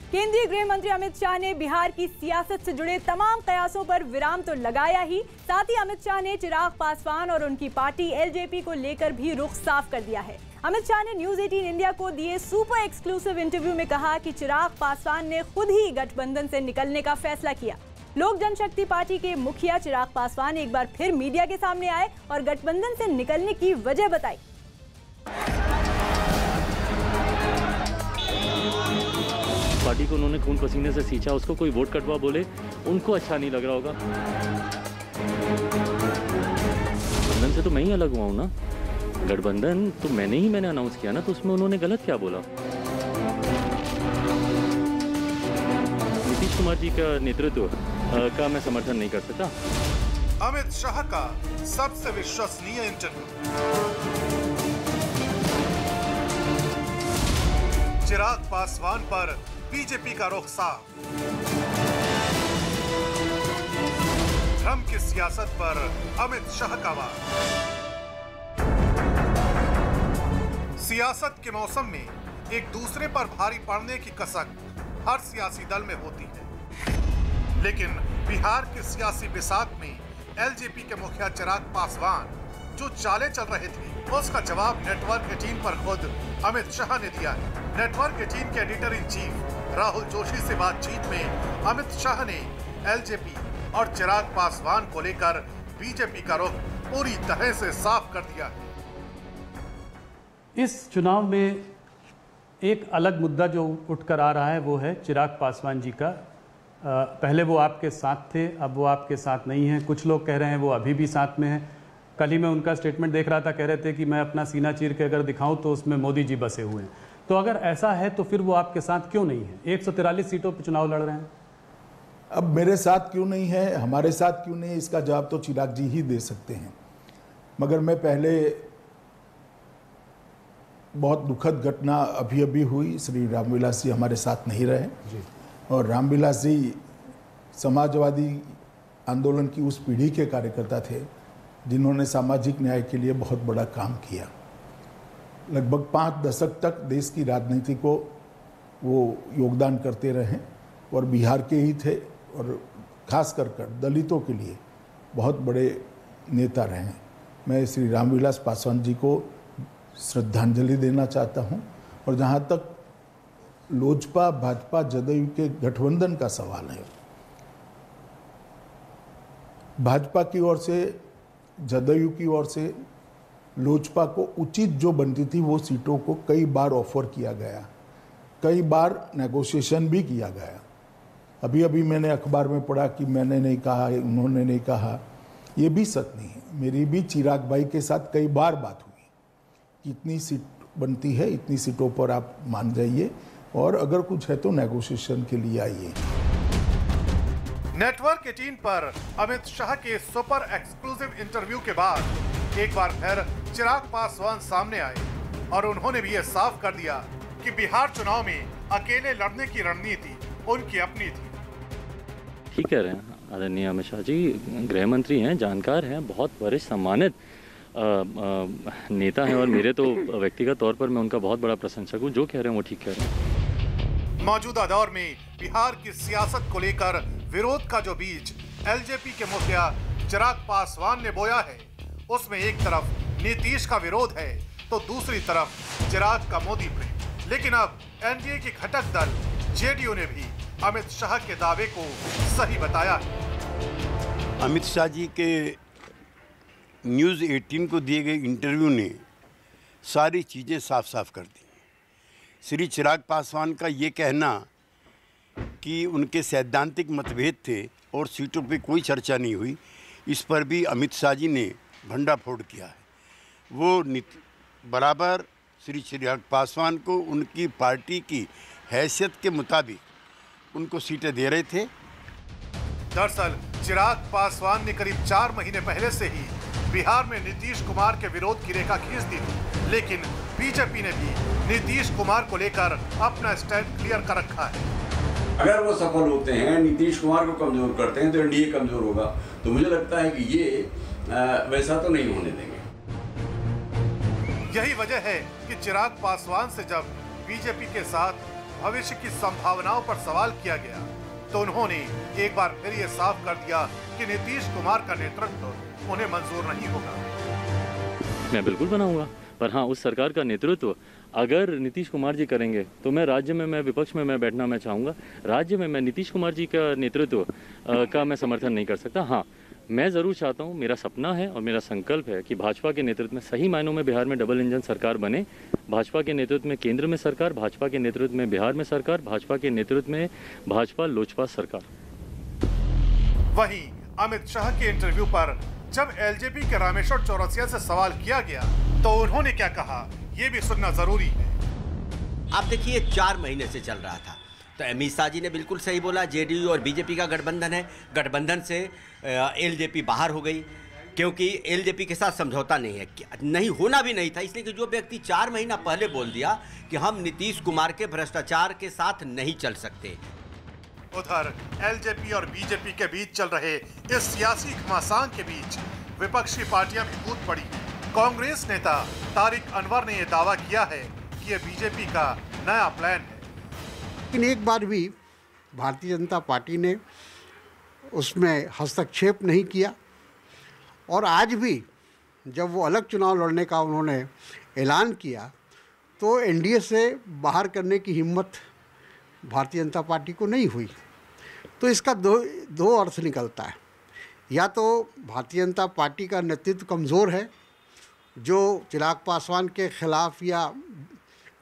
केंद्रीय गृह मंत्री अमित शाह ने बिहार की सियासत से जुड़े तमाम कयासों पर विराम तो लगाया ही, साथ ही अमित शाह ने चिराग पासवान और उनकी पार्टी एलजेपी को लेकर भी रुख साफ कर दिया है। अमित शाह ने न्यूज 18 इंडिया को दिए सुपर एक्सक्लूसिव इंटरव्यू में कहा कि चिराग पासवान ने खुद ही गठबंधन से निकलने का फैसला किया। लोक जनशक्ति पार्टी के मुखिया चिराग पासवान एक बार फिर मीडिया के सामने आए और गठबंधन से निकलने की वजह बताई। पार्टी को उन्होंने खून पसीने से सींचा, उसको कोई वोट कटवा बोले उनको अच्छा नहीं लग रहा होगा। गठबंधन से तो मैं ही अलग हुआ हूँ ना, गठबंधन तो मैंने अनाउंस किया ना, तो उसमें उन्होंने गलत क्या बोला। नीतीश कुमार जी का नेतृत्व का मैं समर्थन नहीं कर सकता। अमित शाह का सबसे विश्वसनीय इंटरव्यू। चिराग पासवान पर बीजेपी का रुख साफ। धर्म की सियासत पर अमित शाह का वार। सियासत के मौसम में एक दूसरे पर भारी पड़ने की कसक हर सियासी दल में होती है, लेकिन बिहार के सियासी बिसात में एलजेपी के मुखिया चिराग पासवान जो चाले चल रहे थे, उसका जवाब नेटवर्क 18 पर खुद अमित शाह ने दिया है। नेटवर्क 18 के editor in chief Rahul Joshi से बातचीत में अमित शाह ने एलजेपी और चिराग पासवान को लेकर बीजेपी का रुख पूरी तरह से साफ कर दिया है। इस चुनाव में एक अलग मुद्दा जो उठकर आ रहा है वो है चिराग पासवान जी का। पहले वो आपके साथ थे, अब वो आपके साथ नहीं हैं। कुछ लोग कह रहे हैं वो अभी भी साथ में हैं। कल ही मैं उनका स्टेटमेंट देख रहा था, कह रहे थे कि मैं अपना सीना चीर के अगर दिखाऊं तो उसमें मोदी जी बसे हुए हैं। तो अगर ऐसा है तो फिर वो आपके साथ क्यों नहीं है? 143 सीटों पर चुनाव लड़ रहे हैं। अब मेरे साथ क्यों नहीं है, हमारे साथ क्यों नहीं है, इसका जवाब तो चिराग जी ही दे सकते हैं। मगर मैं पहले बहुत दुखद घटना अभी हुई, श्री रामविलास जी हमारे साथ नहीं रहे जी। और रामविलास जी समाजवादी आंदोलन की उस पीढ़ी के कार्यकर्ता थे जिन्होंने सामाजिक न्याय के लिए बहुत बड़ा काम किया। लगभग 5 दशक तक देश की राजनीति को वो योगदान करते रहे और बिहार के ही थे और खास कर दलितों के लिए बहुत बड़े नेता रहे। मैं श्री रामविलास पासवान जी को श्रद्धांजलि देना चाहता हूं। और जहां तक लोजपा भाजपा जदयू के गठबंधन का सवाल है, भाजपा की ओर से जदयू की ओर से लोजपा को उचित जो बनती थी वो सीटों को कई बार ऑफर किया गया, कई बार नेगोशिएशन भी किया गया। अभी मैंने अखबार में पढ़ा कि मैंने नहीं कहा, उन्होंने नहीं कहा, ये भी सच नहीं है। मेरी भी चिराग भाई के साथ कई बार बात हुई कि इतनी सीट बनती है, इतनी सीटों पर आप मान जाइए और अगर कुछ है तो नेगोशिएशन के लिए आइए। नेटवर्क 18 पर अमित शाह के सुपर एक्सक्लूसिव इंटरव्यू के बाद एक बार फिर चिराग पासवान सामने आए और उन्होंने भी यह साफ कर दिया कि बिहार चुनाव में अकेले लड़ने की रणनीति उनकी अपनी थी। ठीक कह रहे हैं आदरणीय अमित शाह जी, गृह मंत्री हैं, जानकार हैं, बहुत वरिष्ठ सम्मानित नेता हैं और मेरे तो व्यक्तिगत तौर पर मैं उनका बहुत बड़ा प्रशंसक हूँ। जो कह रहे हैं वो ठीक कह रहे हैं। मौजूदा दौर में बिहार की सियासत को लेकर विरोध का जो बीज एलजेपी के मुखिया चिराग पासवान ने बोया है, उसमें एक तरफ नीतीश का विरोध है तो दूसरी तरफ चिराग का मोदी प्रेम। लेकिन अब एनडीए की घटक दल जेडीयू ने भी अमित शाह के दावे को सही बताया है। अमित शाह जी के न्यूज़ 18 को दिए गए इंटरव्यू ने सारी चीज़ें साफ साफ कर दी। श्री चिराग पासवान का ये कहना कि उनके सैद्धांतिक मतभेद थे और सीटों पे कोई चर्चा नहीं हुई, इस पर भी अमित शाह जी ने भंडाफोड़ किया है। वो बराबर श्री चिराग पासवान को उनकी पार्टी की हैसियत के मुताबिक उनको सीटें दे रहे थे। दरअसल चिराग पासवान ने करीब 4 महीने पहले से ही बिहार में नीतीश कुमार के विरोध की रेखा खींच दी थी, लेकिन बीजेपी ने भी नीतीश कुमार को लेकर अपना स्टैंड क्लियर कर रखा है। अगर वो सफल होते हैं, नीतीश कुमार को कमजोर करते हैं तो एनडीए कमजोर होगा। तो मुझे लगता है कि ये वैसा तो नहीं होने देंगे। यही वजह है कि चिराग पासवान से जब बीजेपी के साथ भविष्य की संभावनाओं पर सवाल किया गया तो उन्होंने एक बार फिर ये साफ कर दिया कि नीतीश कुमार का नेतृत्व उन्हें मंजूर नहीं होगा। मैं बिल्कुल बनाऊंगा, पर हाँ, उस सरकार का नेतृत्व अगर नीतीश कुमार जी करेंगे तो मैं राज्य में, मैं विपक्ष में मैं बैठना मैं चाहूँगा। राज्य में मैं नीतीश कुमार जी का नेतृत्व का मैं समर्थन नहीं कर सकता। हाँ, मैं ज़रूर चाहता हूँ, मेरा सपना है और मेरा संकल्प है कि भाजपा के नेतृत्व में सही मायनों में बिहार में डबल इंजन सरकार बने। भाजपा के नेतृत्व में केंद्र में सरकार, भाजपा के नेतृत्व में बिहार में सरकार, भाजपा के नेतृत्व में भाजपा लोजपा सरकार। वहीं अमित शाह के इंटरव्यू पर जब एलजेपी के रामेश्वर चौरसिया से सवाल किया गया तो उन्होंने क्या कहा, ये भी सुनना जरूरी है। आप देखिए 4 महीने से चल रहा था, तो अमित शाह जी ने बिल्कुल सही बोला, जेडीयू और बीजेपी का गठबंधन है, गठबंधन से एलजेपी बाहर हो गई क्योंकि एलजेपी के साथ समझौता नहीं है, नहीं होना भी नहीं था, इसलिए कि जो व्यक्ति 4 महीना पहले बोल दिया कि हम नीतीश कुमार के भ्रष्टाचार के साथ नहीं चल सकते। उधर एलजेपी और बीजेपी के बीच चल रहे इस सियासी घमासान के बीच विपक्षी पार्टियां भी कूद पड़ी। कांग्रेस नेता तारिक अनवर ने यह दावा किया है कि यह बीजेपी का नया प्लान है, लेकिन एक बार भी भारतीय जनता पार्टी ने उसमें हस्तक्षेप नहीं किया और आज भी जब वो अलग चुनाव लड़ने का उन्होंने ऐलान किया तो एनडीए से बाहर करने की हिम्मत भारतीय जनता पार्टी को नहीं हुई। तो इसका दो अर्थ निकलता है, या तो भारतीय जनता पार्टी का नेतृत्व कमज़ोर है जो चिराग पासवान के खिलाफ या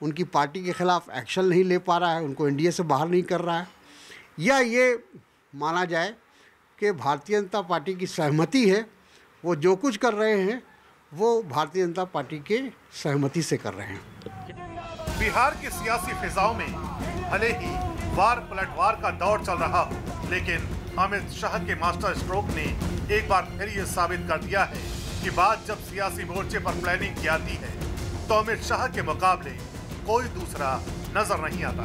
उनकी पार्टी के खिलाफ एक्शन नहीं ले पा रहा है, उनको एनडीए से बाहर नहीं कर रहा है, या ये माना जाए कि भारतीय जनता पार्टी की सहमति है, वो जो कुछ कर रहे हैं वो भारतीय जनता पार्टी के सहमति से कर रहे हैं। बिहार की सियासी फिजाओं में भले ही वार पलटवार का दौर चल रहा हो, लेकिन अमित शाह के मास्टर स्ट्रोक ने एक बार फिर ये साबित कर दिया है कि बात जब सियासी मोर्चे पर प्लानिंग की आती है तो अमित शाह के मुकाबले कोई दूसरा नजर नहीं आता।